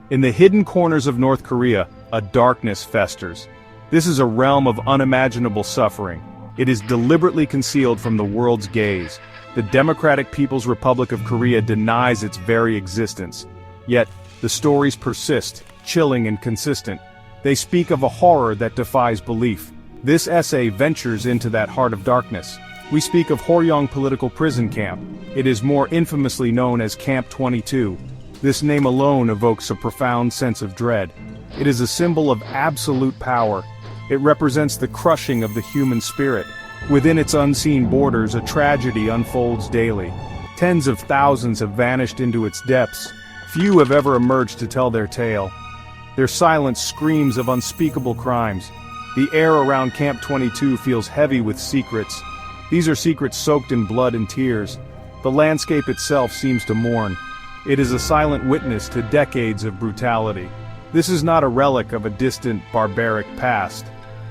In the hidden corners of North Korea, a darkness festers. This is a realm of unimaginable suffering. It is deliberately concealed from the world's gaze. The Democratic People's Republic of Korea denies its very existence. Yet, the stories persist, chilling and consistent. They speak of a horror that defies belief. This essay ventures into that heart of darkness. We speak of Horyong political prison camp. It is more infamously known as Camp 22. This name alone evokes a profound sense of dread. It is a symbol of absolute power. It represents the crushing of the human spirit. Within its unseen borders, a tragedy unfolds daily. Tens of thousands have vanished into its depths. Few have ever emerged to tell their tale. Their silence screams of unspeakable crimes. The air around Camp 22 feels heavy with secrets. These are secrets soaked in blood and tears. The landscape itself seems to mourn. It is a silent witness to decades of brutality. This is not a relic of a distant, barbaric past.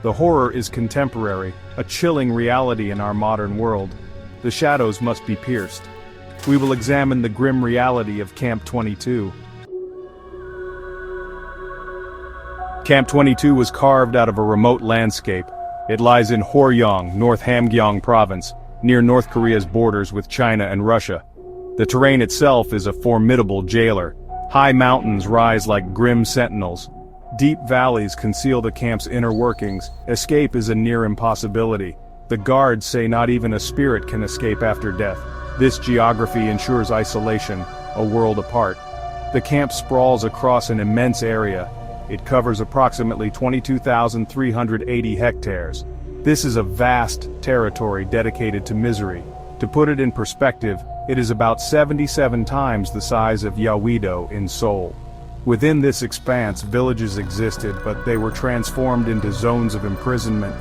The horror is contemporary, a chilling reality in our modern world. The shadows must be pierced. We will examine the grim reality of Camp 22. Camp 22 was carved out of a remote landscape. It lies in Horyong, North Hamgyong Province, near North Korea's borders with China and Russia. The terrain itself is a formidable jailer. High mountains rise like grim sentinels. Deep valleys conceal the camp's inner workings. Escape is a near impossibility. The guards say not even a spirit can escape after death. This geography ensures isolation, a world apart. The camp sprawls across an immense area. It covers approximately 22,380 hectares. This is a vast territory dedicated to misery. To put it in perspective, it is about 77 times the size of Yeouido in Seoul. Within this expanse, villages existed, but they were transformed into zones of imprisonment.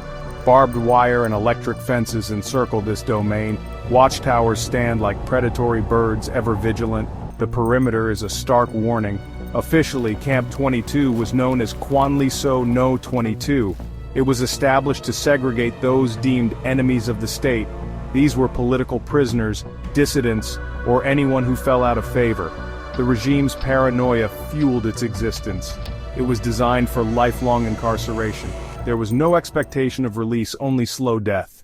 Barbed wire and electric fences encircle this domain. Watchtowers stand like predatory birds, ever vigilant. The perimeter is a stark warning. Officially, Camp 22 was known as Kwanliso No 22. It was established to segregate those deemed enemies of the state. These were political prisoners, dissidents, or anyone who fell out of favor. The regime's paranoia fueled its existence. It was designed for lifelong incarceration. There was no expectation of release, only slow death.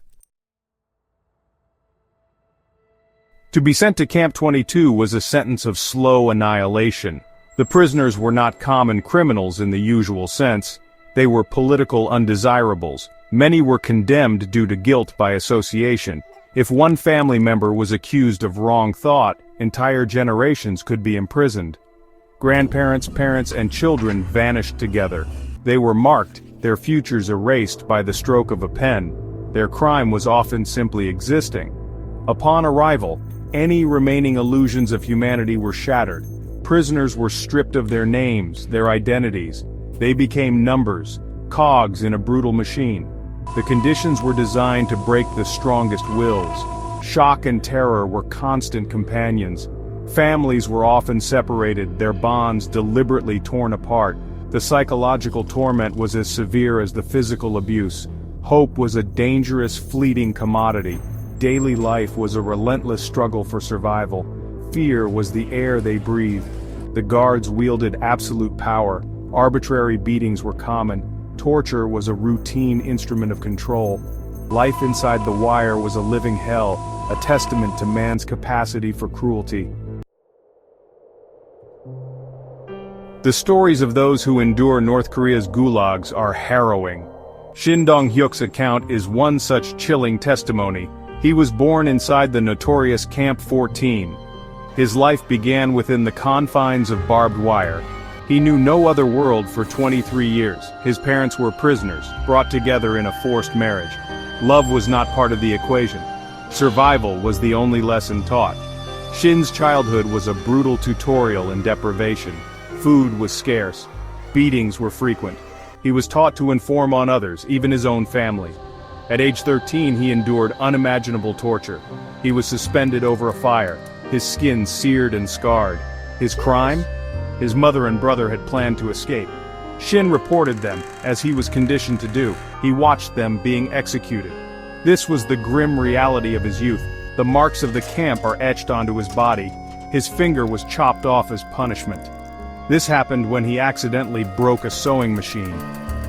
To be sent to Camp 22 was a sentence of slow annihilation. The prisoners were not common criminals in the usual sense. They were political undesirables. Many were condemned due to guilt by association. If one family member was accused of wrong thought, entire generations could be imprisoned. Grandparents, parents, and children vanished together. They were marked, their futures erased by the stroke of a pen. Their crime was often simply existing. Upon arrival, any remaining illusions of humanity were shattered. Prisoners were stripped of their names, their identities. They became numbers, cogs in a brutal machine. The conditions were designed to break the strongest wills. Shock and terror were constant companions. Families were often separated, their bonds deliberately torn apart. The psychological torment was as severe as the physical abuse. Hope was a dangerous, fleeting commodity. Daily life was a relentless struggle for survival. Fear was the air they breathed. The guards wielded absolute power. Arbitrary beatings were common. Torture was a routine instrument of control. Life inside the wire was a living hell, a testament to man's capacity for cruelty. The stories of those who endure North Korea's gulags are harrowing. Shin Dong-hyuk's account is one such chilling testimony. He was born inside the notorious Camp 14. His life began within the confines of barbed wire. He knew no other world for 23 years. His parents were prisoners, brought together in a forced marriage. Love was not part of the equation. Survival was the only lesson taught. Shin's childhood was a brutal tutorial in deprivation. Food was scarce. Beatings were frequent. He was taught to inform on others, even his own family. At age 13, he endured unimaginable torture. He was suspended over a fire, his skin seared and scarred. His crime? His mother and brother had planned to escape. Shin reported them, as he was conditioned to do. He watched them being executed. This was the grim reality of his youth. The marks of the camp are etched onto his body. His finger was chopped off as punishment. This happened when he accidentally broke a sewing machine.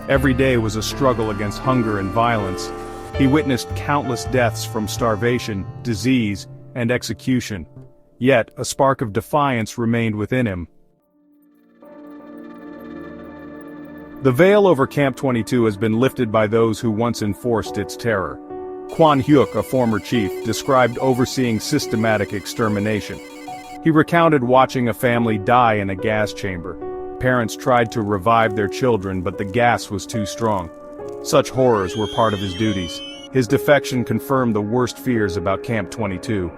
Every day was a struggle against hunger and violence. He witnessed countless deaths from starvation, disease, and execution. Yet, a spark of defiance remained within him. The veil over Camp 22 has been lifted by those who once enforced its terror. Kwan Hyuk, a former chief, described overseeing systematic extermination. He recounted watching a family die in a gas chamber. Parents tried to revive their children, but the gas was too strong. Such horrors were part of his duties. His defection confirmed the worst fears about Camp 22.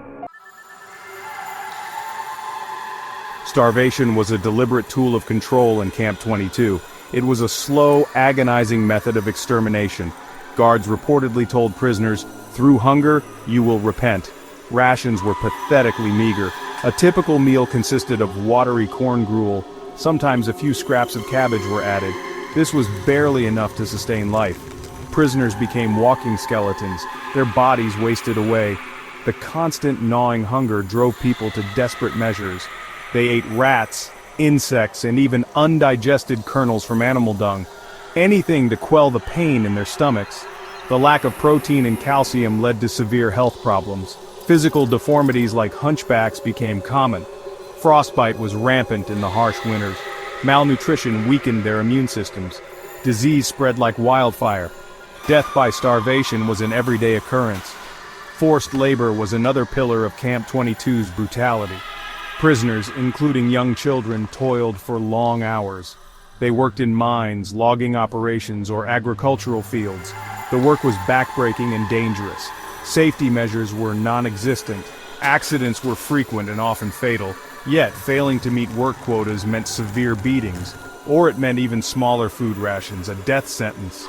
Starvation was a deliberate tool of control in Camp 22. It was a slow, agonizing method of extermination. Guards reportedly told prisoners, "Through hunger, you will repent." Rations were pathetically meager. A typical meal consisted of watery corn gruel. Sometimes a few scraps of cabbage were added. This was barely enough to sustain life. Prisoners became walking skeletons, their bodies wasted away. The constant gnawing hunger drove people to desperate measures. They ate rats, insects, and even undigested kernels from animal dung. Anything to quell the pain in their stomachs. The lack of protein and calcium led to severe health problems. Physical deformities like hunchbacks became common. Frostbite was rampant in the harsh winters. Malnutrition weakened their immune systems. Disease spread like wildfire. Death by starvation was an everyday occurrence. Forced labor was another pillar of Camp 22's brutality. Prisoners, including young children, toiled for long hours. They worked in mines, logging operations, or agricultural fields. The work was backbreaking and dangerous. Safety measures were non-existent. Accidents were frequent and often fatal. Yet, failing to meet work quotas meant severe beatings, or it meant even smaller food rations, a death sentence.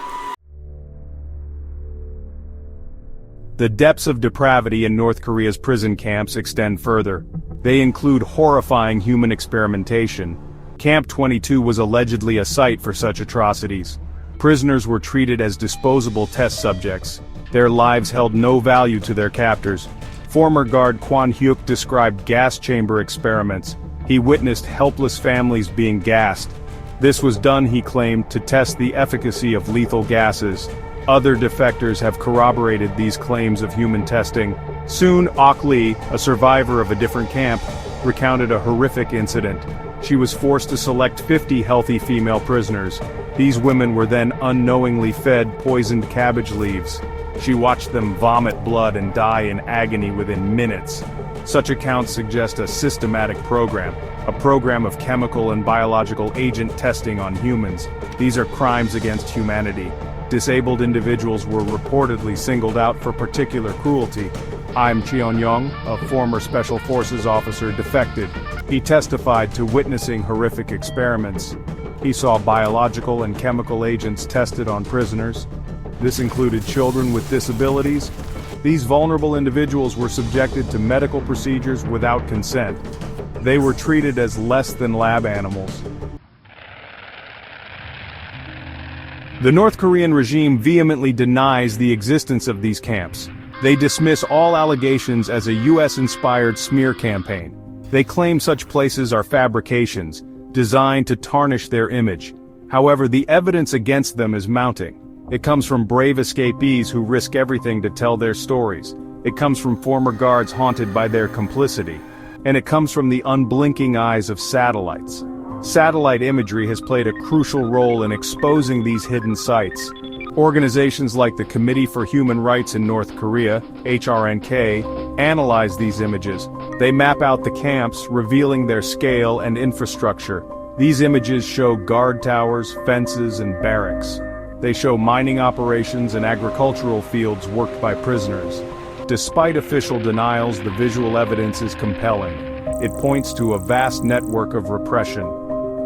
The depths of depravity in North Korea's prison camps extend further. They include horrifying human experimentation. Camp 22 was allegedly a site for such atrocities. Prisoners were treated as disposable test subjects. Their lives held no value to their captors. Former guard Kwan Hyuk described gas chamber experiments. He witnessed helpless families being gassed. This was done, he claimed, to test the efficacy of lethal gases. Other defectors have corroborated these claims of human testing. Soon, Ok Lee, a survivor of a different camp, recounted a horrific incident. She was forced to select 50 healthy female prisoners. These women were then unknowingly fed poisoned cabbage leaves. She watched them vomit blood and die in agony within minutes. Such accounts suggest a systematic program, a program of chemical and biological agent testing on humans. These are crimes against humanity. Disabled individuals were reportedly singled out for particular cruelty. Im Cheon-young, a former Special Forces officer, defected. He testified to witnessing horrific experiments. He saw biological and chemical agents tested on prisoners. This included children with disabilities. These vulnerable individuals were subjected to medical procedures without consent. They were treated as less than lab animals. The North Korean regime vehemently denies the existence of these camps. They dismiss all allegations as a US-inspired smear campaign. They claim such places are fabrications, designed to tarnish their image. However, the evidence against them is mounting. It comes from brave escapees who risk everything to tell their stories. It comes from former guards haunted by their complicity. And it comes from the unblinking eyes of satellites. Satellite imagery has played a crucial role in exposing these hidden sites. Organizations like the Committee for Human Rights in North Korea, HRNK, analyze these images. They map out the camps, revealing their scale and infrastructure. These images show guard towers, fences, and barracks. They show mining operations and agricultural fields worked by prisoners. Despite official denials, the visual evidence is compelling. It points to a vast network of repression.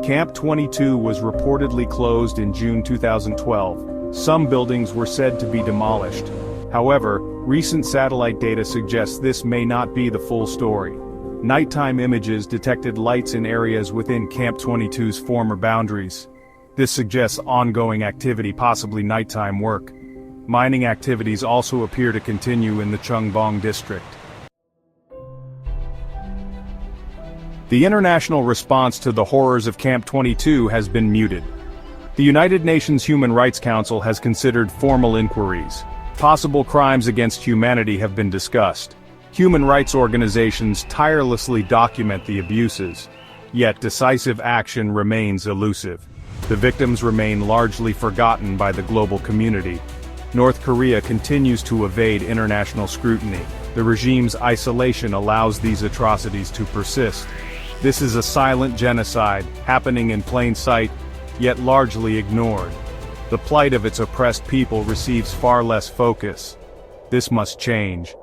Camp 22 was reportedly closed in June 2012. Some buildings were said to be demolished. However, recent satellite data suggests this may not be the full story. Nighttime images detected lights in areas within Camp 22's former boundaries. This suggests ongoing activity, possibly nighttime work. Mining activities also appear to continue in the Chungbong district. The international response to the horrors of Camp 22 has been muted. The United Nations Human Rights Council has considered formal inquiries. Possible crimes against humanity have been discussed. Human rights organizations tirelessly document the abuses, yet decisive action remains elusive. The victims remain largely forgotten by the global community. North Korea continues to evade international scrutiny. The regime's isolation allows these atrocities to persist. This is a silent genocide, happening in plain sight, yet largely ignored. The plight of its oppressed people receives far less focus. This must change.